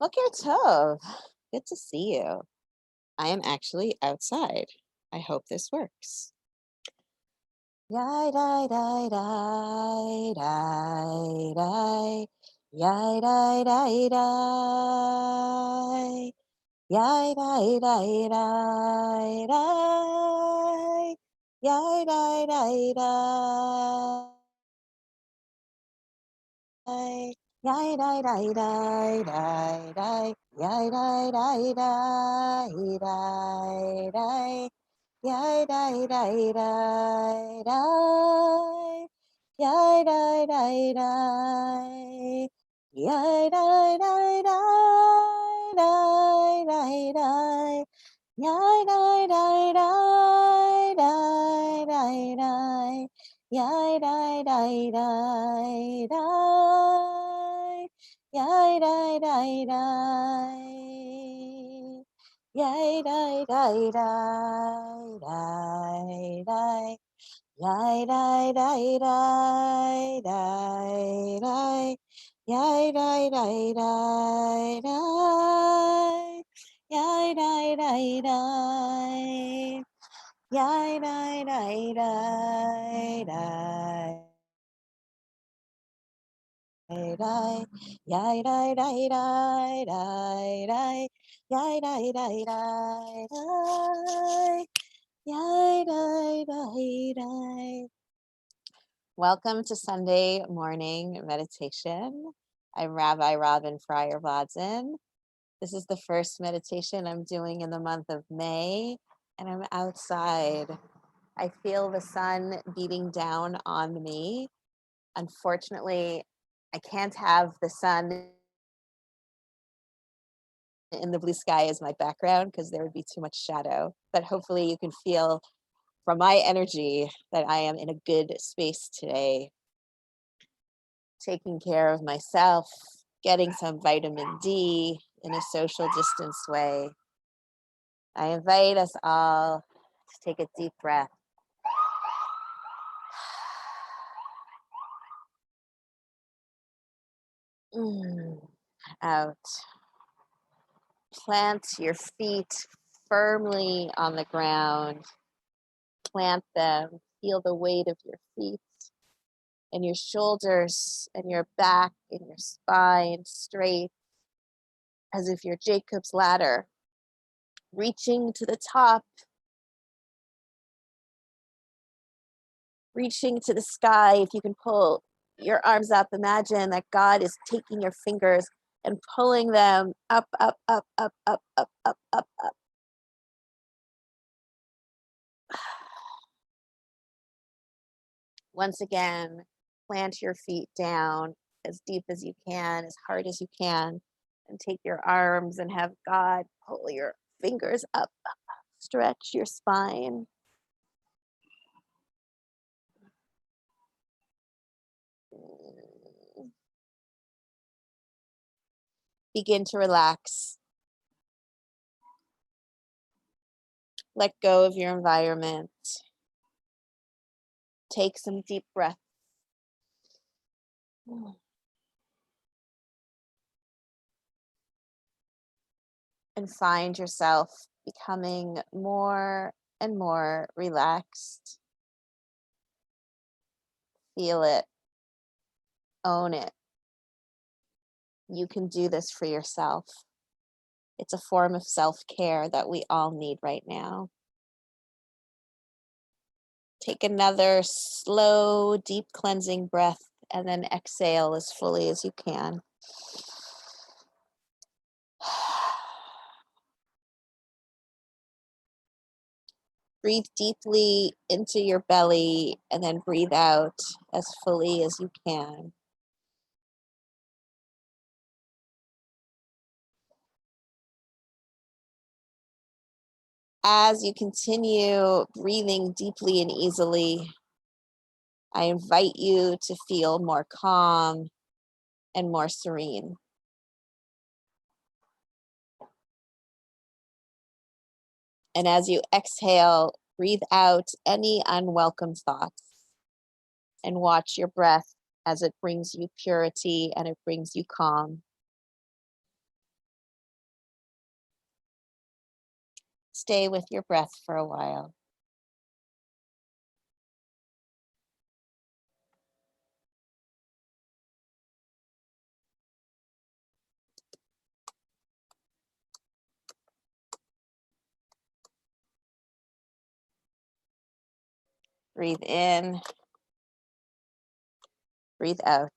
Boker Tov. Good to see you. I am actually outside. I hope this works. Yai dai dai dai dai dai. Yai dai dai dai. Yai dai dai dai dai. Yai dai dai dai. Yai dai dai dai dai dai. Yai dai dai dai dai dai. Yai dai dai dai dai. Yai dai dai dai. Yai dai dai dai dai dai dai. Yai dai dai dai dai dai dai. Yai dai dai dai dai. Yai dai dai dai. Yay, die, die, die, die, die. Yay, die, die, die, die, die. Yay, die, die, die, die. Yay, die, die, die. Yay, die, die, die, die. Die, yay, die, die, die, die, die. Yay, die, die, die, die. Yay, die, die, die. Welcome to Sunday morning meditation. I'm Rabbi Robin Fryer Vodson. This is the first meditation I'm doing in the month of May, and I'm outside. I feel the sun beating down on me. Unfortunately, I can't have the sun in the blue sky as my background because there would be too much shadow. But hopefully you can feel from my energy that I am in a good space today, taking care of myself, getting some vitamin D in a social distance way. I invite us all to take a deep breath. Out. Plant your feet firmly on the ground. Plant them. Feel the weight of your feet and your shoulders and your back and your spine straight, as if you're Jacob's ladder, reaching to the top, reaching to the sky. If you can pull your arms up, imagine that God is taking your fingers and pulling them up, up, up, up, up, up, up, up, up. Once again, plant your feet down as deep as you can, as hard as you can, and take your arms and have God pull your fingers up. Stretch your spine. Begin to relax. Let go of your environment. Take some deep breaths. And find yourself becoming more and more relaxed. Feel it. Own it. You can do this for yourself. It's a form of self-care that we all need right now. Take another slow, deep cleansing breath and then exhale as fully as you can. Breathe deeply into your belly and then breathe out as fully as you can. As you continue breathing deeply and easily, I invite you to feel more calm and more serene. And as you exhale, breathe out any unwelcome thoughts and watch your breath as it brings you purity and it brings you calm. Stay with your breath for a while. Breathe in, breathe out.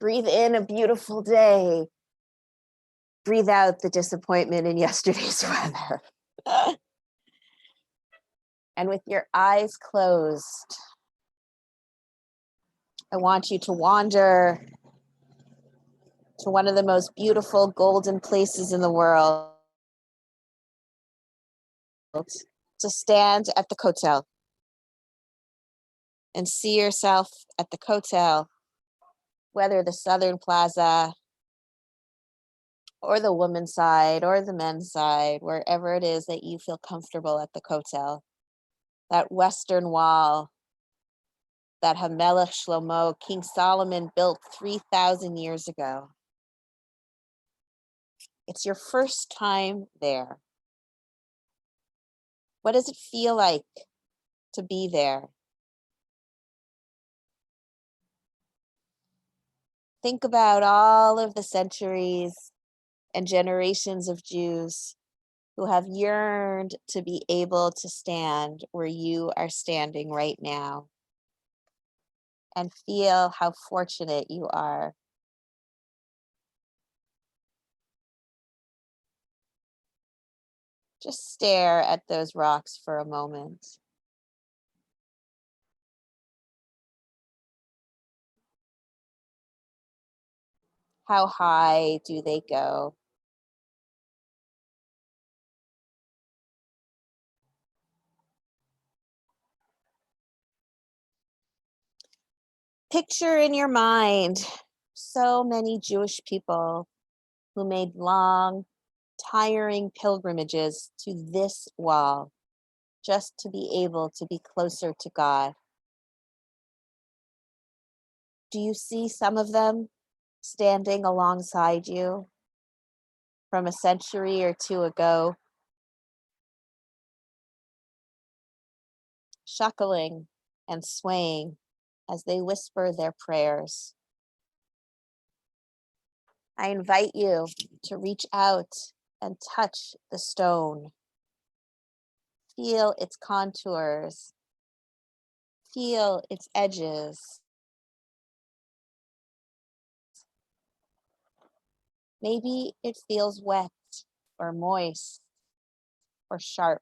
Breathe in a beautiful day. Breathe out the disappointment in yesterday's weather. And with your eyes closed, I want you to wander to one of the most beautiful golden places in the world, to stand at the Kotel and see yourself at the Kotel, whether the Southern Plaza or the women's side or the men's side, wherever it is that you feel comfortable at the Kotel. That Western Wall that Hamelech Shlomo, King Solomon, built 3,000 years ago. It's your first time there. What does it feel like to be there? Think about all of the centuries and generations of Jews who have yearned to be able to stand where you are standing right now, and feel how fortunate you are. Just stare at those rocks for a moment. How high do they go? Picture in your mind so many Jewish people who made long, tiring pilgrimages to this wall just to be able to be closer to God. Do you see some of them standing alongside you from a century or two ago, chuckling and swaying as they whisper their prayers? I invite you to reach out and touch the stone. Feel its contours. Feel its edges. Maybe it feels wet or moist or sharp.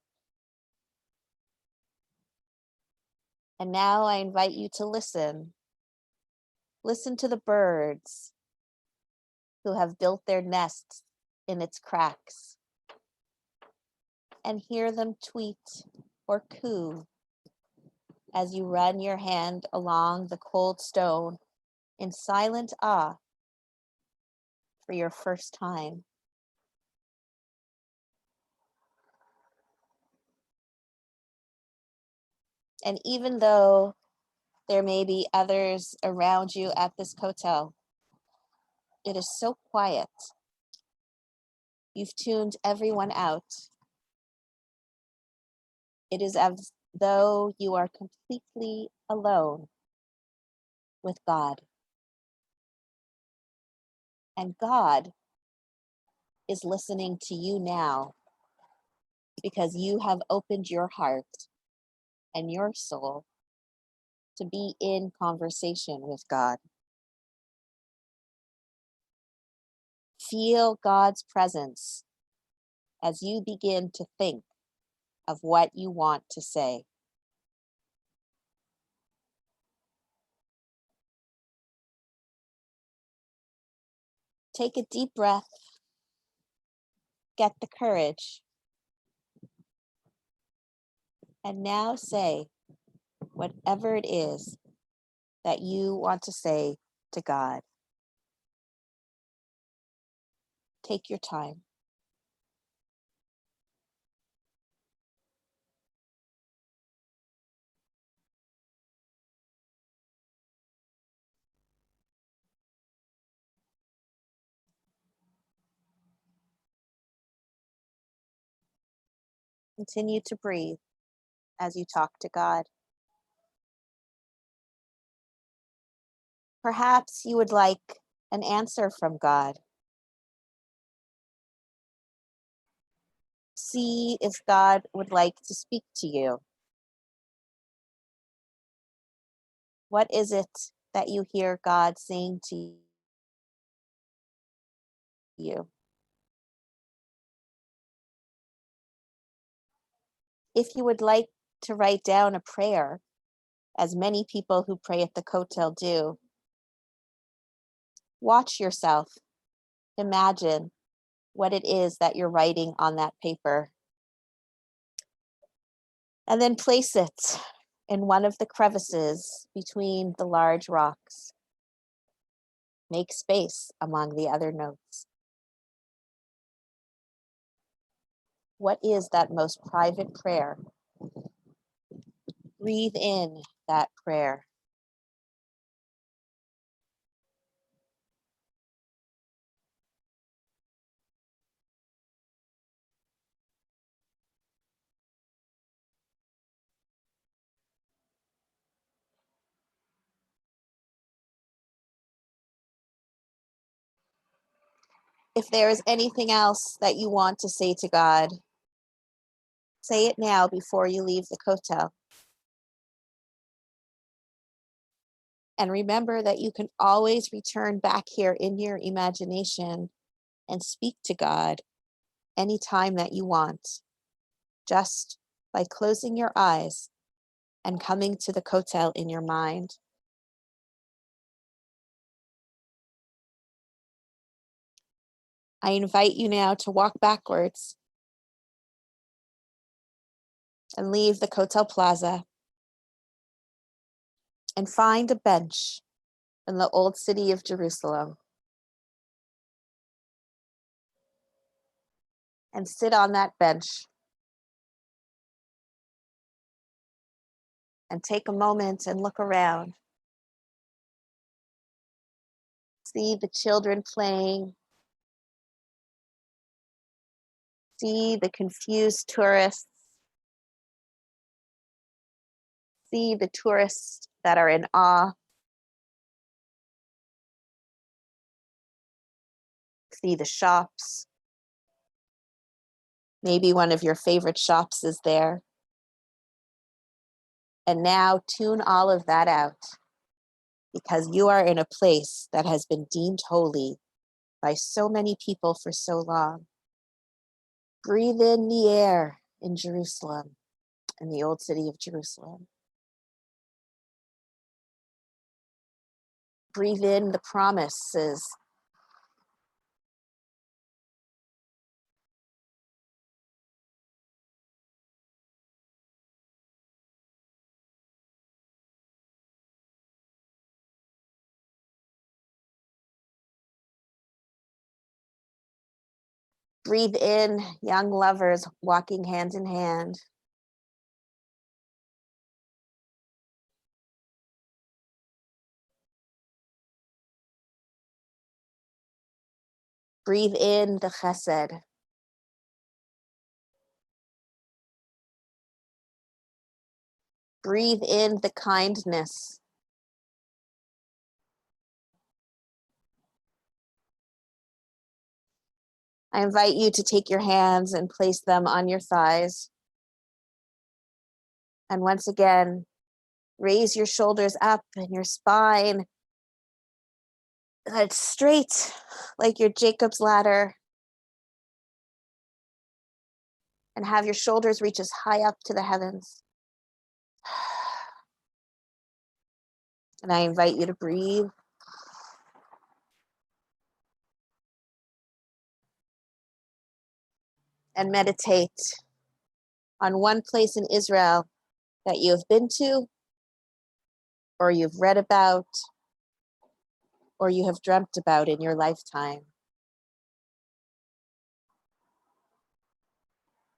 And now I invite you to listen. Listen to the birds who have built their nests in its cracks, and hear them tweet or coo as you run your hand along the cold stone in silent awe for your first time. And even though there may be others around you at this Kotel, it is so quiet. You've tuned everyone out. It is as though you are completely alone with God. And God is listening to you now because you have opened your heart and your soul to be in conversation with God. Feel God's presence as you begin to think of what you want to say. Take a deep breath, get the courage, and now say whatever it is that you want to say to God. Take your time. Continue to breathe as you talk to God. Perhaps you would like an answer from God. See if God would like to speak to you. What is it that you hear God saying to you? If you would like to write down a prayer, as many people who pray at the Kotel do, watch yourself. Imagine what it is that you're writing on that paper. And then place it in one of the crevices between the large rocks. Make space among the other notes. What is that most private prayer? Breathe in that prayer. If there is anything else that you want to say to God, say it now before you leave the Kotel. And remember that you can always return back here in your imagination and speak to God anytime that you want, just by closing your eyes and coming to the Kotel in your mind. I invite you now to walk backwards and leave the Kotel Plaza and find a bench in the old city of Jerusalem and sit on that bench and take a moment and look around. See the children playing. See the confused tourists. See the tourists that are in awe. See the shops. Maybe one of your favorite shops is there. And now tune all of that out, because you are in a place that has been deemed holy by so many people for so long. Breathe in the air in Jerusalem, in the old city of Jerusalem. Breathe in the promises. Breathe in young lovers walking hand in hand. Breathe in the chesed. Breathe in the kindness. I invite you to take your hands and place them on your thighs. And once again, raise your shoulders up and your spine. It's straight like your Jacob's ladder. And have your shoulders reach as high up to the heavens. And I invite you to breathe. And meditate on one place in Israel that you have been to, or you've read about, or you have dreamt about in your lifetime.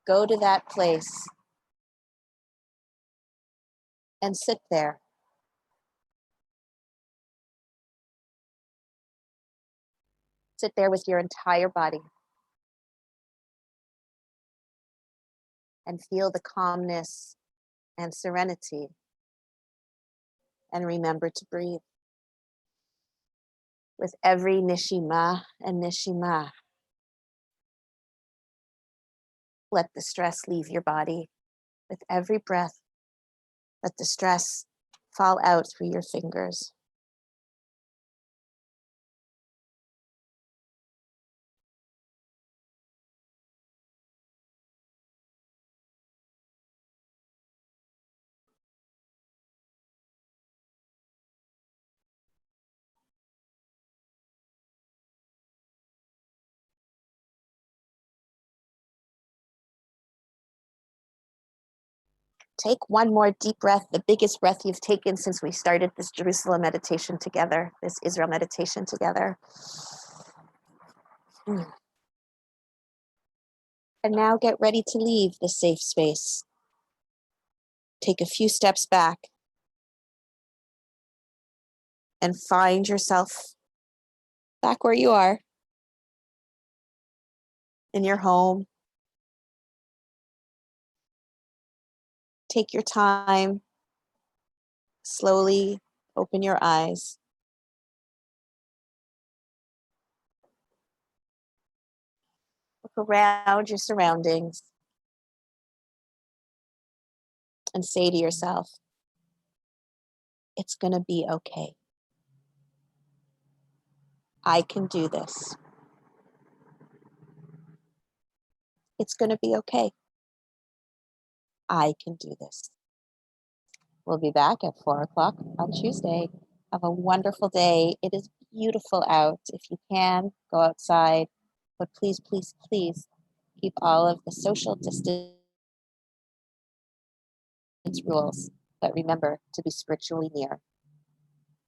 Go to that place and sit there. Sit there with your entire body. and feel the calmness and serenity. And remember to breathe. With every nishima and nishima, let the stress leave your body. With every breath, let the stress fall out through your fingers. Take one more deep breath, the biggest breath you've taken since we started this Jerusalem meditation together, this Israel meditation together. And now get ready to leave the safe space. Take a few steps back and find yourself back where you are, in your home. Take your time. Slowly open your eyes. Look around your surroundings and say to yourself, it's going to be okay. I can do this. It's going to be okay. I can do this. We'll be back at 4 o'clock on Tuesday. Have a wonderful day. It is beautiful out. If you can, go outside. But please, please, please keep all of the social distance rules. But remember to be spiritually near.